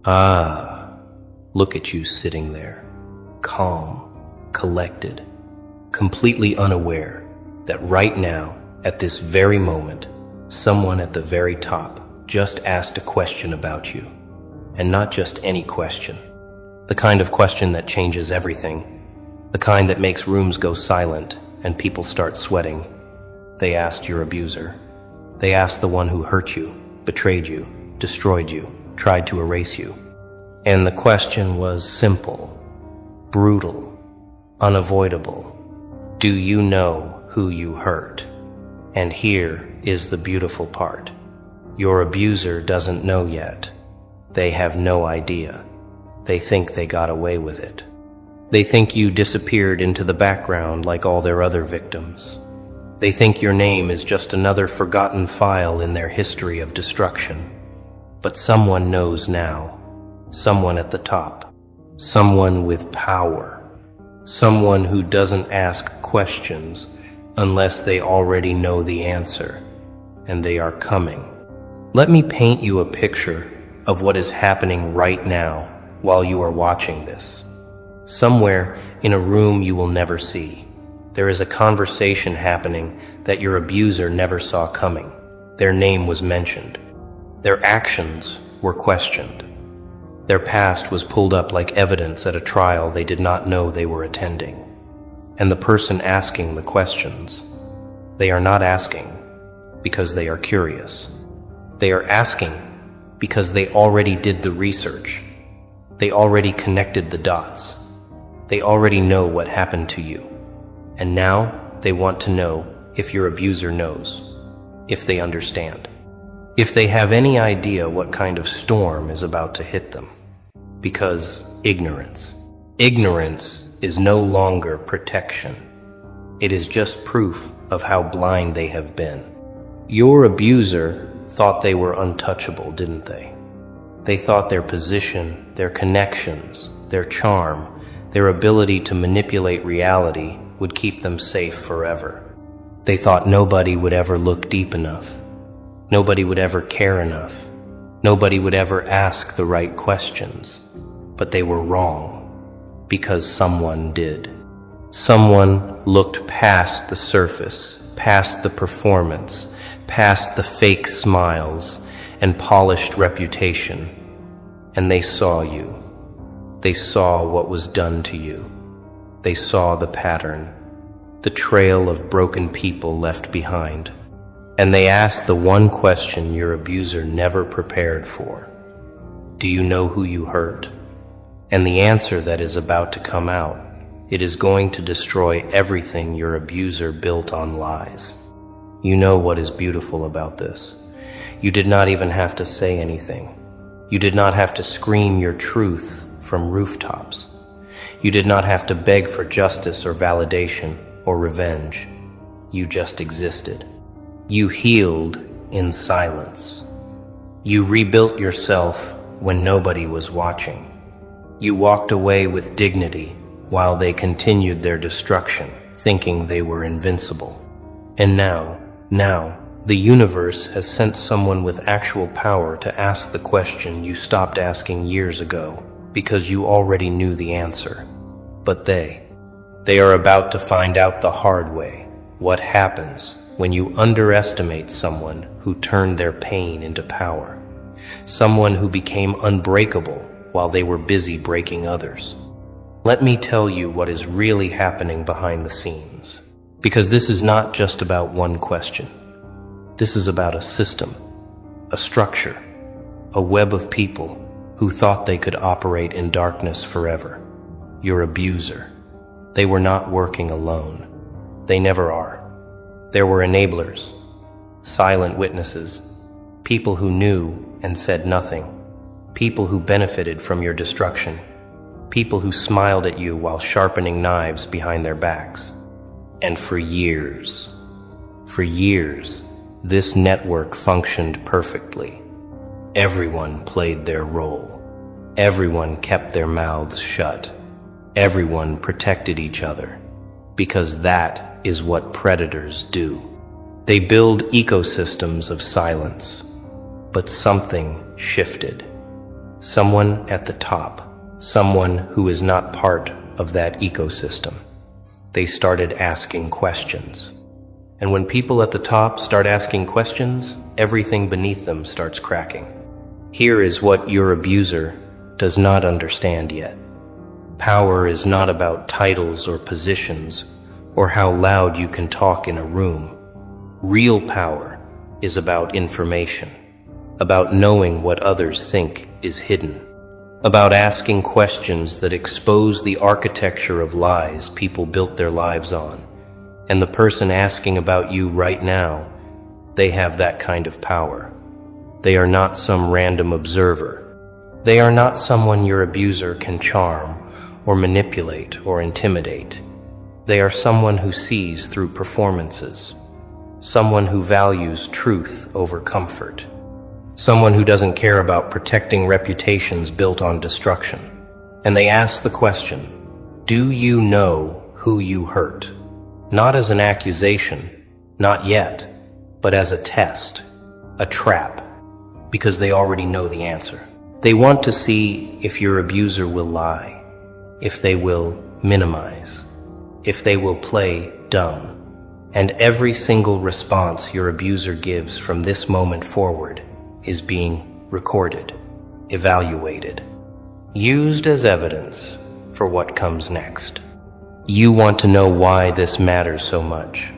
Ah, look at you sitting there, calm, collected, completely unaware that right now, at this very moment, someone at the very top just asked a question about you. And not just any question. The kind of question that changes everything. The kind that makes rooms go silent and people start sweating. They asked your abuser. They asked the one who hurt you, betrayed you, destroyed you, tried to erase you. And the question was simple, brutal, unavoidable. Do you know who you hurt? And here is the beautiful part. Your abuser doesn't know yet. They have no idea. They think they got away with it. They think you disappeared into the background like all their other victims. They think your name is just another forgotten file in their history of destruction. But someone knows now. Someone at the top. Someone with power. Someone who doesn't ask questions unless they already know the answer. And they are coming. Let me paint you a picture of what is happening right now while you are watching this. Somewhere in a room you will never see, there is a conversation happening that your abuser never saw coming. Their name was mentioned. Their actions were questioned. Their past was pulled up like evidence at a trial they did not know they were attending. And the person asking the questions, they are not asking because they are curious. They are asking because they already did the research. They already connected the dots. They already know what happened to you. And now they want to know if your abuser knows, if they understand, if they have any idea what kind of storm is about to hit them. Because ignorance is no longer protection. It is just proof of how blind they have been. Your abuser thought they were untouchable, didn't they? They thought their position, their connections, their charm, their ability to manipulate reality would keep them safe forever. They thought nobody would ever look deep enough. Nobody would ever care enough. Nobody would ever ask the right questions. But they were wrong, because someone did. Someone looked past the surface, past the performance, past the fake smiles and polished reputation, and they saw you. They saw what was done to you. They saw the pattern, the trail of broken people left behind, and they asked the one question your abuser never prepared for. Do you know who you hurt? And the answer that is about to come out, it is going to destroy everything your abuser built on lies. You know what is beautiful about this. You did not even have to say anything. You did not have to scream your truth from rooftops. You did not have to beg for justice or validation or revenge. You just existed. You healed in silence. You rebuilt yourself when nobody was watching. You walked away with dignity while they continued their destruction, thinking they were invincible. And now, the universe has sent someone with actual power to ask the question you stopped asking years ago because you already knew the answer. But they are about to find out the hard way what happens when you underestimate someone who turned their pain into power, someone who became unbreakable while they were busy breaking others. Let me tell you what is really happening behind the scenes. Because this is not just about one question. This is about a system, a structure, a web of people who thought they could operate in darkness forever. Your abuser. They were not working alone. They never are. There were enablers, silent witnesses, people who knew and said nothing, people who benefited from your destruction, people who smiled at you while sharpening knives behind their backs. And for years, this network functioned perfectly. Everyone played their role. Everyone kept their mouths shut. Everyone protected each other. Because that is what predators do. They build ecosystems of silence. But something shifted. someone at the top, someone who is not part of that ecosystem. They started asking questions. And when people at the top start asking questions, everything beneath them starts cracking. Here is what your abuser does not understand yet. Power is not about titles or positions, or how loud you can talk in a room. Real power is about information, about knowing what others think is hidden, about asking questions that expose the architecture of lies people built their lives on. And the person asking about you right now, they have that kind of power. They are not some random observer. They are not someone your abuser can charm or manipulate or intimidate. They are someone who sees through performances, someone who values truth over comfort, someone who doesn't care about protecting reputations built on destruction. And they ask the question, do you know who you hurt? Not as an accusation, not yet, but as a test, a trap, because they already know the answer. They want to see if your abuser will lie, if they will minimize, if they will play dumb. And every single response your abuser gives from this moment forward is being recorded, evaluated, used as evidence for what comes next. You want to know why this matters so much,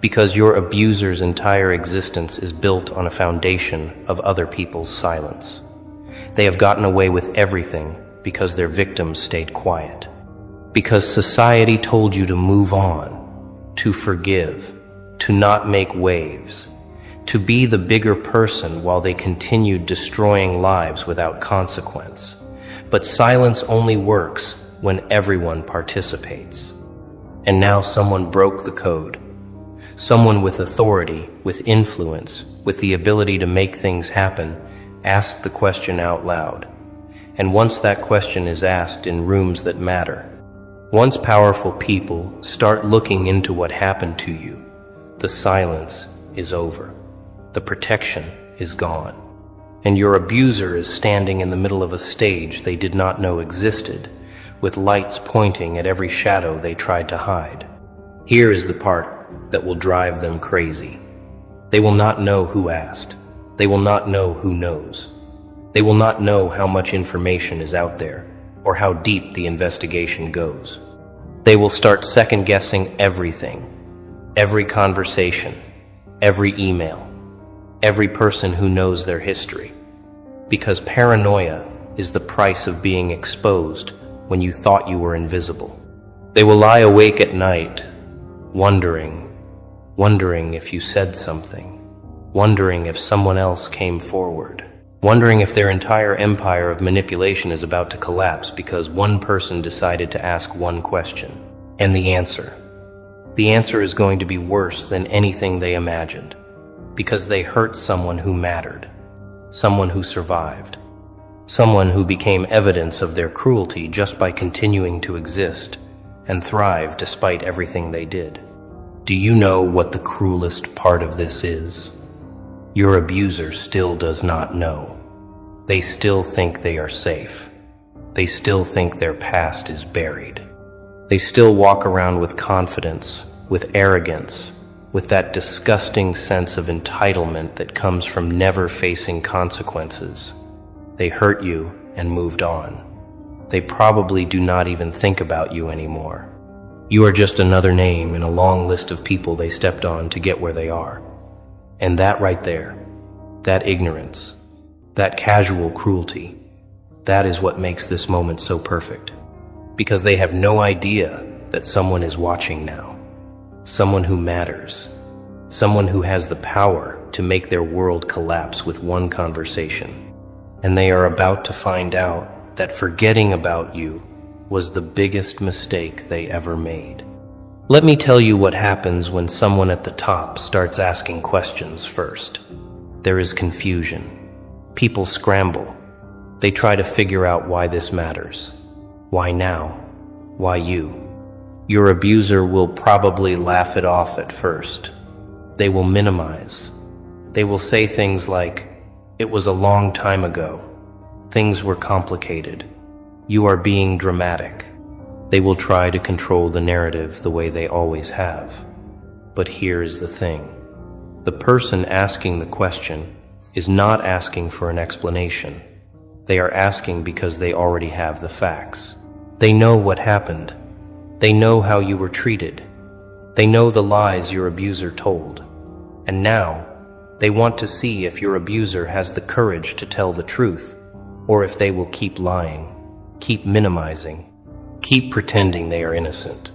because your abuser's entire existence is built on a foundation of other people's silence. They have gotten away with everything because their victims stayed quiet, because society told you to move on, to forgive, to not make waves, to be the bigger person while they continued destroying lives without consequence. But silence only works when everyone participates. And now someone broke the code. Someone with authority, with influence, with the ability to make things happen, asked the question out loud. And once that question is asked in rooms that matter, once powerful people start looking into what happened to you, the silence is over. The protection is gone. And your abuser is standing in the middle of a stage they did not know existed, with lights pointing at every shadow they tried to hide. Here is the part that will drive them crazy. They will not know who asked. They will not know who knows. They will not know how much information is out there, or how deep the investigation goes. They will start second-guessing everything, every conversation, every email, every person who knows their history, because paranoia is the price of being exposed when you thought you were invisible. They will lie awake at night, wondering if you said something, wondering if someone else came forward, wondering if their entire empire of manipulation is about to collapse because one person decided to ask one question. And the answer is going to be worse than anything they imagined, because they hurt someone who mattered, someone who survived, someone who became evidence of their cruelty just by continuing to exist and thrive despite everything they did. Do you know what the cruelest part of this is? Your abuser still does not know. They still think they are safe. They still think their past is buried. They still walk around with confidence, with arrogance, with that disgusting sense of entitlement that comes from never facing consequences. They hurt you and moved on. They probably do not even think about you anymore. You are just another name in a long list of people they stepped on to get where they are. And that right there, that ignorance, that casual cruelty, that is what makes this moment so perfect. Because they have no idea that someone is watching now. Someone who matters. Someone who has the power to make their world collapse with one conversation. And they are about to find out that forgetting about you was the biggest mistake they ever made. Let me tell you what happens when someone at the top starts asking questions first. There is confusion. People scramble. They try to figure out why this matters. Why now? Why you? Your abuser will probably laugh it off at first. They will minimize. They will say things like, "It was a long time ago. Things were complicated. You are being dramatic. They will try to control the narrative the way they always have. But here is the thing. The person asking the question is not asking for an explanation. They are asking because they already have the facts. They know what happened. They know how you were treated. They know the lies your abuser told. And now, they want to see if your abuser has the courage to tell the truth, or if they will keep lying, keep minimizing, keep pretending they are innocent.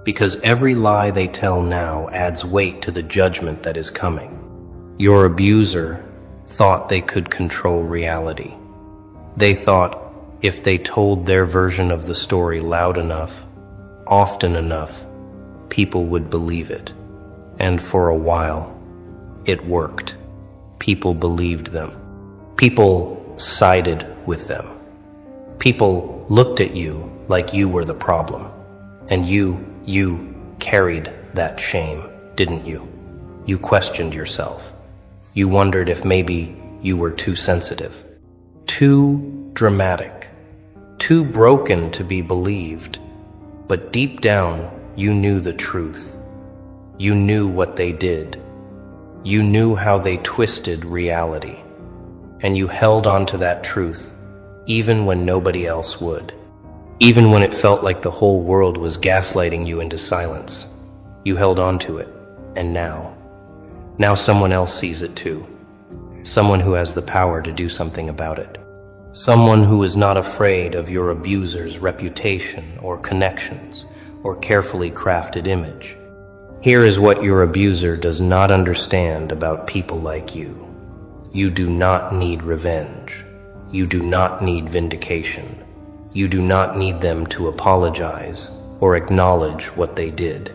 Because every lie they tell now adds weight to the judgment that is coming. Your abuser thought they could control reality. They thought if they told their version of the story loud enough, often enough, people would believe it. And for a while, it worked. People believed them. People sided with them. People looked at you like you were the problem. And you carried that shame, didn't you? You questioned yourself. You wondered if maybe you were too sensitive, too dramatic, too broken to be believed. But deep down, you knew the truth. You knew what they did. You knew how they twisted reality. And you held on to that truth, even when nobody else would. Even when it felt like the whole world was gaslighting you into silence, you held on to it. And now someone else sees it too. Someone who has the power to do something about it. Someone who is not afraid of your abuser's reputation or connections or carefully crafted image. Here is what your abuser does not understand about people like you. You do not need revenge. You do not need vindication. You do not need them to apologize or acknowledge what they did,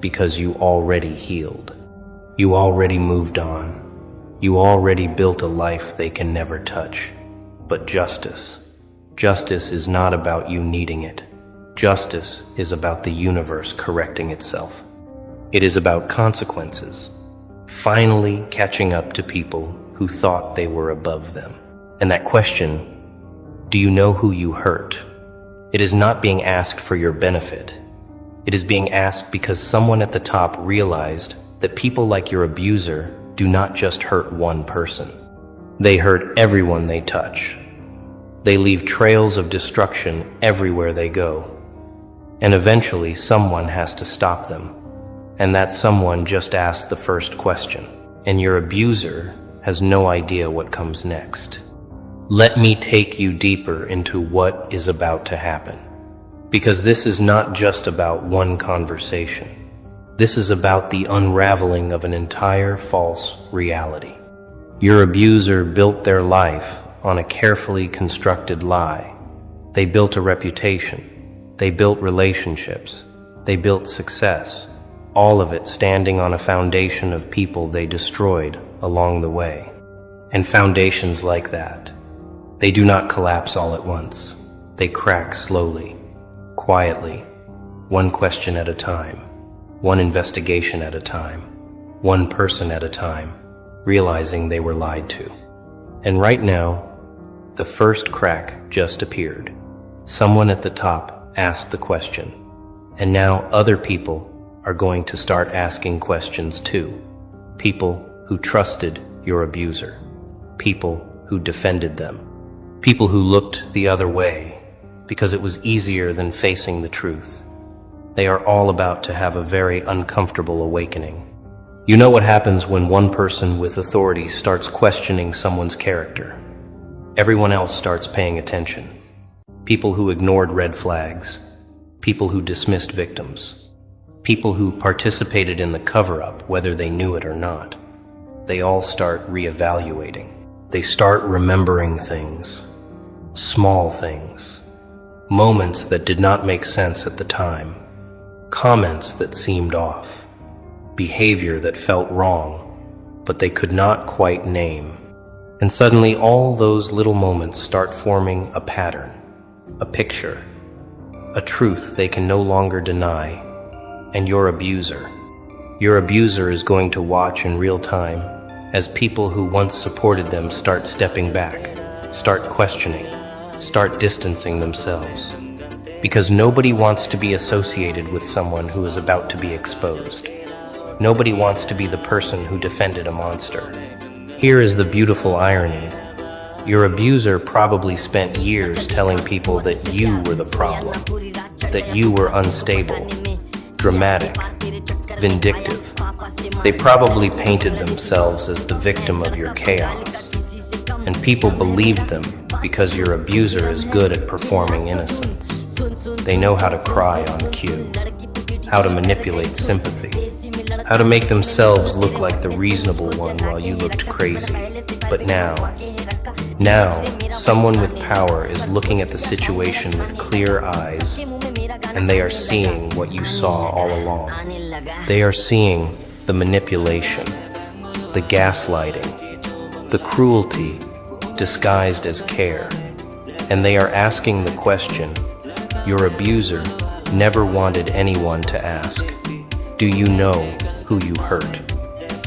because you already healed. You already moved on. You already built a life they can never touch. But justice is not about you needing it. Justice is about the universe correcting itself. It is about consequences, finally catching up to people who thought they were above them. And that question, do you know who you hurt? It is not being asked for your benefit. It is being asked because someone at the top realized that people like your abuser do not just hurt one person. They hurt everyone they touch. They leave trails of destruction everywhere they go. And eventually someone has to stop them. And that someone just asked the first question. And your abuser has no idea what comes next. Let me take you deeper into what is about to happen. Because this is not just about one conversation. This is about the unraveling of an entire false reality. Your abuser built their life on a carefully constructed lie. They built a reputation. They built relationships. They built success. All of it standing on a foundation of people they destroyed along the way. And foundations like that, they do not collapse all at once. They crack slowly, quietly, one question at a time, one investigation at a time, one person at a time, realizing they were lied to. And right now, the first crack just appeared. Someone at the top asked the question, and now other people are going to start asking questions too. People who trusted your abuser. People who defended them. People who looked the other way because it was easier than facing the truth. They are all about to have a very uncomfortable awakening. You know what happens when one person with authority starts questioning someone's character. Everyone else starts paying attention. People who ignored red flags. People who dismissed victims. People who participated in the cover-up, whether they knew it or not. They all start reevaluating. They start remembering things. Small things. Moments that did not make sense at the time. Comments that seemed off. Behavior that felt wrong, but they could not quite name. And suddenly all those little moments start forming a pattern, a picture, a truth they can no longer deny. And your abuser is going to watch in real time as people who once supported them start stepping back. start questioning, start distancing themselves. Because nobody wants to be associated with someone who is about to be exposed. Nobody wants to be the person who defended a monster. Here is the beautiful irony. Your abuser probably spent years telling people that you were the problem, that you were unstable, dramatic, vindictive. They probably painted themselves as the victim of your chaos. And people believed them because your abuser is good at performing innocence. They know how to cry on cue, how to manipulate sympathy, how to make themselves look like the reasonable one while you looked crazy. But now, someone with power is looking at the situation with clear eyes, and they are seeing what you saw all along. They are seeing the manipulation, the gaslighting, the cruelty disguised as care. And they are asking the question your abuser never wanted anyone to ask. Do you know who you hurt?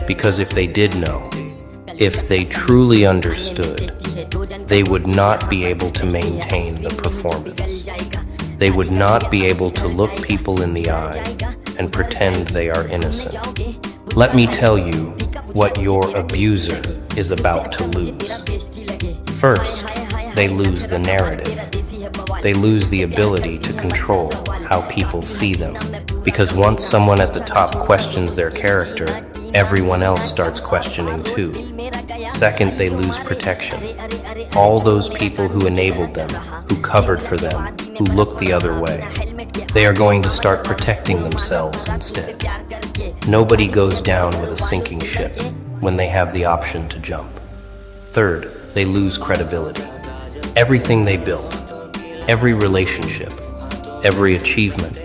Because if they did know, if they truly understood, they would not be able to maintain the performance. They would not be able to look people in the eye and pretend they are innocent. Let me tell you what your abuser is about to lose. First, they lose the narrative. They lose the ability to control how people see them. Because once someone at the top questions their character, everyone else starts questioning too. Second, they lose protection. All those people who enabled them, who covered for them, who looked the other way, they are going to start protecting themselves instead. Nobody goes down with a sinking ship when they have the option to jump. Third, they lose credibility. Everything they built, every relationship, every achievement,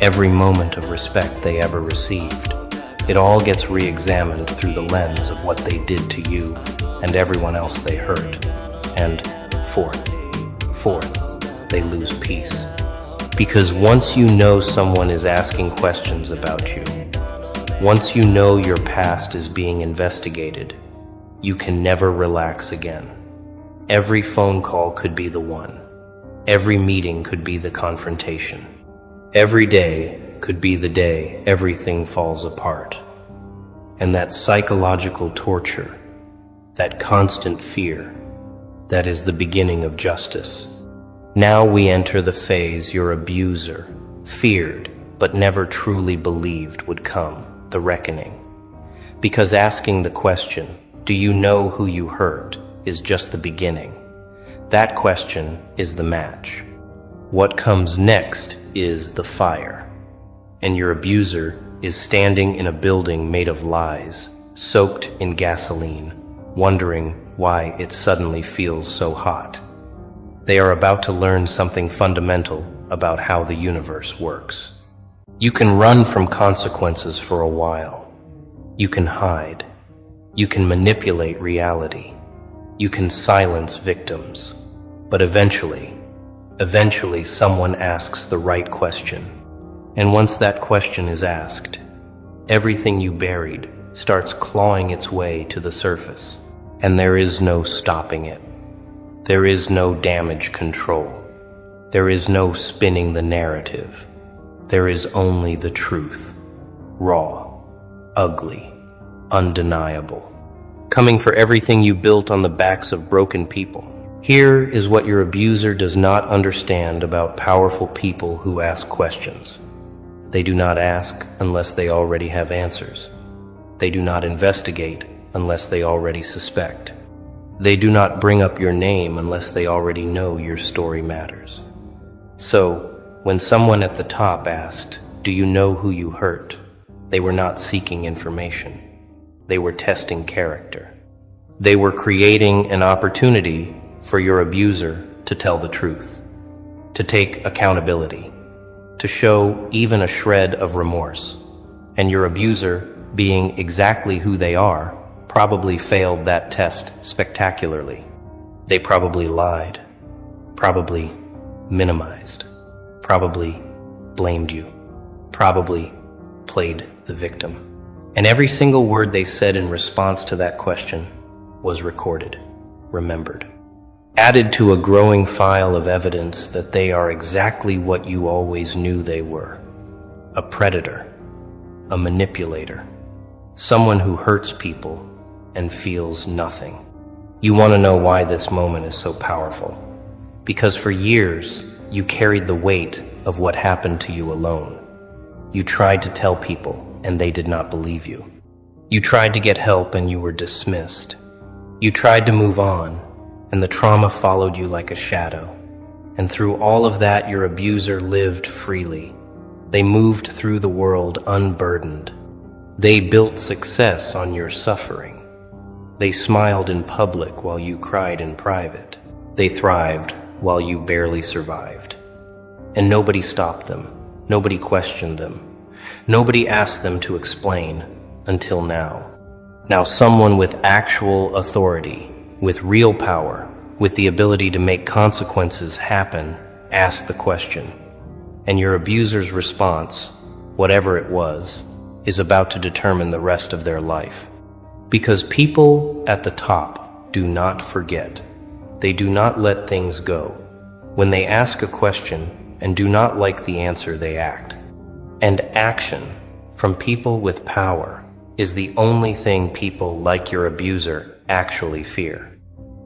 every moment of respect they ever received, it all gets re-examined through the lens of what they did to you and everyone else they hurt. And fourth, they lose peace. Because once you know someone is asking questions about you, once you know your past is being investigated, you can never relax again. Every phone call could be the one. Every meeting could be the confrontation. Every day could be the day everything falls apart. And that psychological torture, that constant fear, that is the beginning of justice. Now we enter the phase your abuser feared but never truly believed would come, the reckoning. Because asking the question, do you know who you hurt, is just the beginning. That question is the match. What comes next is the fire. And your abuser is standing in a building made of lies, soaked in gasoline, wondering why it suddenly feels so hot. They are about to learn something fundamental about how the universe works. You can run from consequences for a while. You can hide. You can manipulate reality. You can silence victims. But eventually someone asks the right question. And once that question is asked, everything you buried starts clawing its way to the surface. And there is no stopping it. There is no damage control. There is no spinning the narrative. There is only the truth. Raw, ugly, undeniable. Coming for everything you built on the backs of broken people. Here is what your abuser does not understand about powerful people who ask questions. They do not ask unless they already have answers. They do not investigate unless they already suspect. They do not bring up your name unless they already know your story matters. So, when someone at the top asked, "Do you know who you hurt?" they were not seeking information. They were testing character. They were creating an opportunity for your abuser to tell the truth, to take accountability, to show even a shred of remorse. And your abuser, being exactly who they are, probably failed that test spectacularly. They probably lied, probably minimized, probably blamed you, probably played the victim. And every single word they said in response to that question was recorded, remembered. added to a growing file of evidence that they are exactly what you always knew they were: a predator, a manipulator, someone who hurts people and feels nothing. You want to know why this moment is so powerful? Because for years, you carried the weight of what happened to you alone. You tried to tell people, and they did not believe you. You tried to get help, and you were dismissed. You tried to move on, and the trauma followed you like a shadow. And through all of that, your abuser lived freely. They moved through the world unburdened. They built success on your suffering. They smiled in public while you cried in private. They thrived while you barely survived. And nobody stopped them. Nobody questioned them. Nobody asked them to explain until now. Now someone with actual authority, with real power, with the ability to make consequences happen, asked the question. And your abuser's response, whatever it was, is about to determine the rest of their life. Because people at the top do not forget. They do not let things go. When they ask a question and do not like the answer, they act. And action from people with power is the only thing people like your abuser actually fear.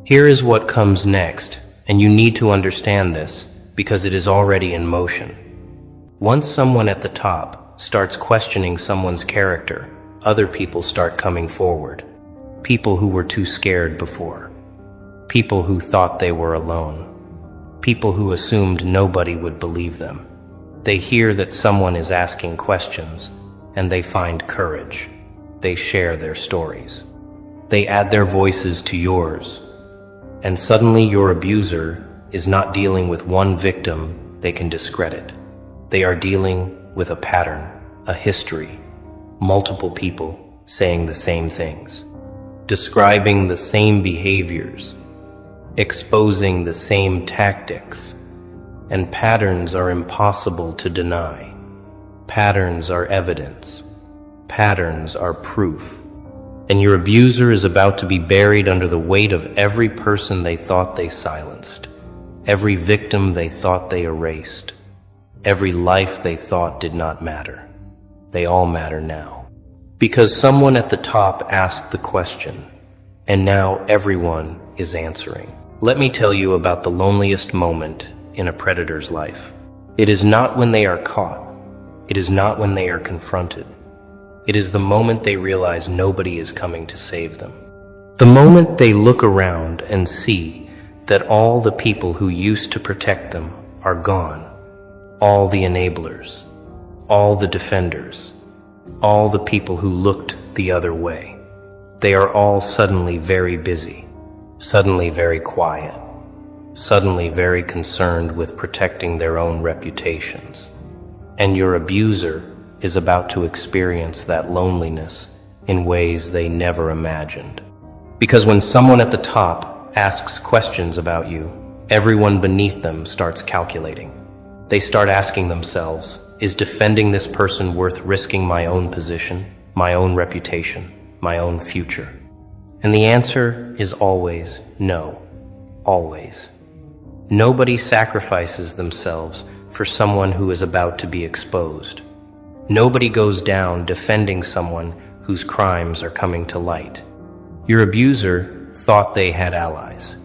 Here is what comes next, and you need to understand this because it is already in motion. Once someone at the top starts questioning someone's character, other people start coming forward. People who were too scared before. People who thought they were alone. People who assumed nobody would believe them. They hear that someone is asking questions, and they find courage. They share their stories. They add their voices to yours. And suddenly your abuser is not dealing with one victim they can discredit. They are dealing with a pattern, a history, multiple people saying the same things, describing the same behaviors, exposing the same tactics, and patterns are impossible to deny. Patterns are evidence. Patterns are proof. And your abuser is about to be buried under the weight of every person they thought they silenced, every victim they thought they erased, every life they thought did not matter. They all matter now. Because someone at the top asked the question, and now everyone is answering. Let me tell you about the loneliest moment in a predator's life. It is not when they are caught. It is not when they are confronted. It is the moment they realize nobody is coming to save them. The moment they look around and see that all the people who used to protect them are gone. All the enablers, all the defenders, all the people who looked the other way. They are all suddenly very busy, suddenly very quiet, suddenly very concerned with protecting their own reputations. And your abuser is about to experience that loneliness in ways they never imagined. Because when someone at the top asks questions about you, everyone beneath them starts calculating. They start asking themselves, is defending this person worth risking my own position, my own reputation, my own future? And the answer is always no. Always. Nobody sacrifices themselves for someone who is about to be exposed. Nobody goes down defending someone whose crimes are coming to light. Your abuser thought they had allies.